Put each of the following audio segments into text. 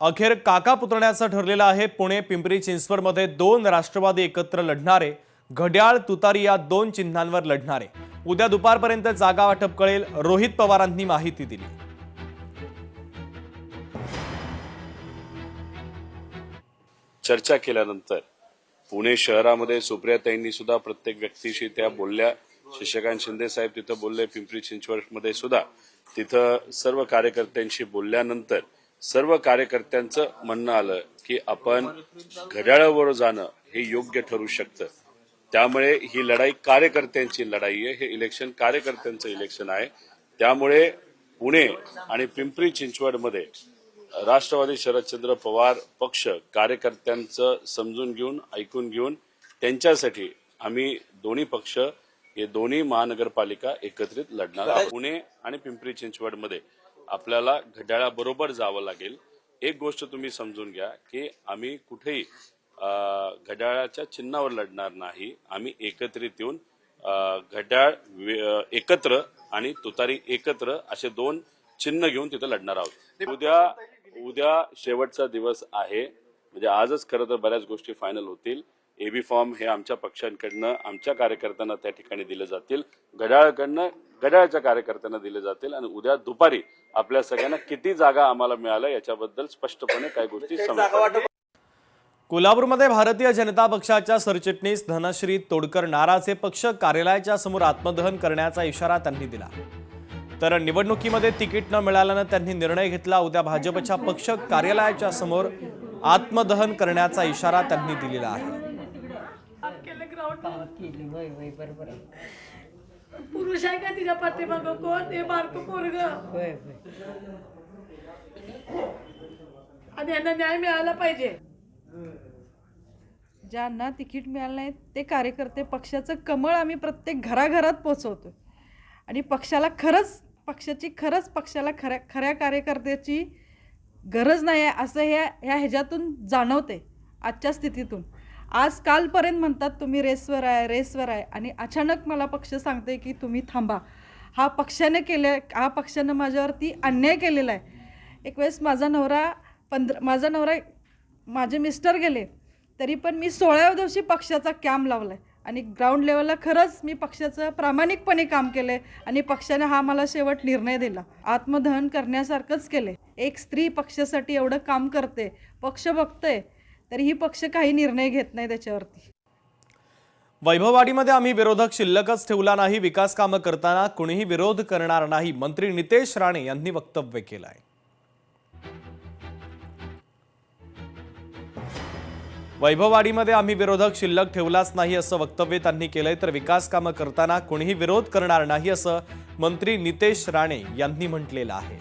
अखेर काका पुतण्याचं ठरलेलं आहे। पुणे पिंपरी चिंचवडमध्ये दोन राष्ट्रवादी एकत्र लढणारे, घड्याळ तुतारी या दोन चिन्हांवर लढणारे। उद्या दुपारपर्यंत जागा वाटप कळेल, रोहित पवारांनी माहिती दिली। चर्चा केल्यानंतर पुणे शहरामध्ये सुप्रियाताईंनी सुद्धा प्रत्येक व्यक्तीशी त्या बोलल्या। शशिकांत शिंदे साहेब तिथं बोलले, पिंपरी चिंचवडमध्ये सुद्धा तिथं सर्व कार्यकर्त्यांशी बोलल्यानंतर सर्व कार्यकर्त्यांचं म्हणणं आलं की आपण घड्याळावर जाणं हे योग्य ठरू शकतं। त्यामुळे ही लढाई कार्यकर्त्यांची लढाई आहे, हे इलेक्शन कार्यकर्त्यांचं इलेक्शन आहे। त्यामुळे पुणे आणि पिंपरी चिंचवडमध्ये राष्ट्रवादी शरदचंद्र पवार पक्ष कार्यकर्त्यांचं समजून घेऊन ऐकून घेऊन त्यांच्यासाठी आम्ही दोन्ही पक्ष हे दोन्ही महानगरपालिका एकत्रित लढणार आहोत। पुणे आणि पिंपरी चिंचवडमध्ये आपल्याला घड्याळाबरोबर जावं लागेल। एक गोष्ट तुम्ही समजून घ्या की आम्ही कुठेही घड्याळाच्या चिन्हावर लढणार नाही। आम्ही एकत्रित येऊन घड्याळ एकत्र आणि तुतारी एकत्र असे दोन चिन्ह घेऊन तिथे लढणार आहोत। उद्या शेवटचा दिवस आहे, म्हणजे आजच खरं तर बऱ्याच गोष्टी फायनल होतील। एबी फॉर्म हे आमच्या पक्षांकडनं आमच्या कार्यकर्त्यांना त्या ठिकाणी दिले जातील, घड्याळकडनं घड्याळच्या कार्यकर्त्यांना दिले जातील आणि उद्या दुपारी आपल्या सगळ्यांना किती जागा आम्हाला मिळाल्या याच्याबद्दल स्पष्टपणे काही गोष्टी समजतील। कोल्हापूरमध्ये भारतीय जनता पक्षाच्या सरचिटणीस धनश्री तोडकर नाराचे पक्ष कार्यालयाच्या समोर आत्मदहन करण्याचा इशारा त्यांनी दिला। तर निवडणुकीमध्ये तिकीट न मिळाल्याने त्यांनी निर्णय घेतला। उद्या भाजपच्या पक्ष कार्यालयाच्या समोर आत्मदहन करण्याचा इशारा त्यांनी दिलेला आहे। पुरुष आहे का तिच्या पाठीमागं कोण? हे बारकं पोरग आणि यांना न्याय मिळाला पाहिजे। ज्यांना तिकीट मिळालं नाही ते कार्यकर्ते पक्षाचं कमळ आम्ही प्रत्येक घराघरात पोहोचवतो आणि पक्षाला खरंच पक्षाला खऱ्या कार्यकर्त्याची गरज नाही आहे असं ह्या ह्याच्यातून जाणवते। आजच्या स्थितीतून आज कालपर्यंत म्हणतात तुम्ही रेसवर आहे आणि अचानक मला पक्ष सांगते की तुम्ही थांबा। हा पक्षानं माझ्यावरती अन्याय केलेला आहे। एक वेळेस माझे मिस्टर गेले तरी पण मी 16व्या दिवशी पक्षाचा कॅम्प लावलाय आणि ग्राउंड लेवलला खरंच मी पक्षाचं प्रामाणिकपणे काम केलंय आणि पक्षाने हा मला शेवट निर्णय दिला। आत्मदहन करण्यासारखंच केले। एक स्त्री पक्षासाठी एवढं काम करते, पक्ष बघतोय तरीही पक्ष काही निर्णय घेत नाही त्याच्यावरती। वैभववाडीमध्ये आम्ही विरोधक शिल्लकच ठेवला नाही, विकास कामं करताना कोणीही विरोध करणार नाही, मंत्री नितेश राणे यांनी वक्तव्य केलं आहे। वैभववाडीमध्ये आम्ही विरोधक शिल्लक ठेवलाच नाही असं वक्तव्य त्यांनी केलंय। तर विकास कामं करताना कोणीही विरोध करणार नाही असं मंत्री नितेश राणे यांनी म्हटलेलं आहे।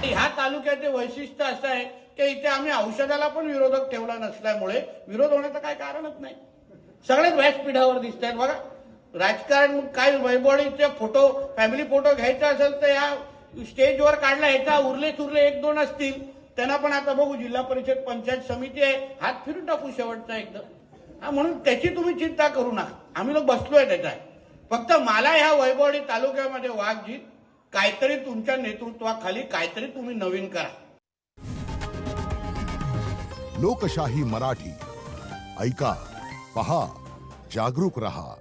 ह्या तालुक्याचे वैशिष्ट्य असं आहे की इथे आम्ही औषधाला पण विरोधक ठेवला नसल्यामुळे विरोध होण्याचं काय कारणच नाही। सगळेच व्यासपीठावर दिसत आहेत बघा। राजकारण काय वैभववाडीचे फोटो, फॅमिली फोटो घ्यायचा असेल तर या स्टेजवर काढला, ह्याचा उरले सुरले एक दोन असतील त्यांना पण आता बघू, जिल्हा परिषद पंचायत समिती आहे, हात फिरून टाकू शेवटचा एकदम। म्हणून त्याची तुम्ही चिंता करू नका, आम्ही लोक बसलोय त्याच्या। फक्त मला ह्या वैभववाडी तालुक्यामध्ये वाघजी काहीतरी तुमच्या नेतृत्वाखाली काहीतरी तुम्ही नवीन करा। लोकशाही मराठी ऐका, पहा, जागरूक रहा।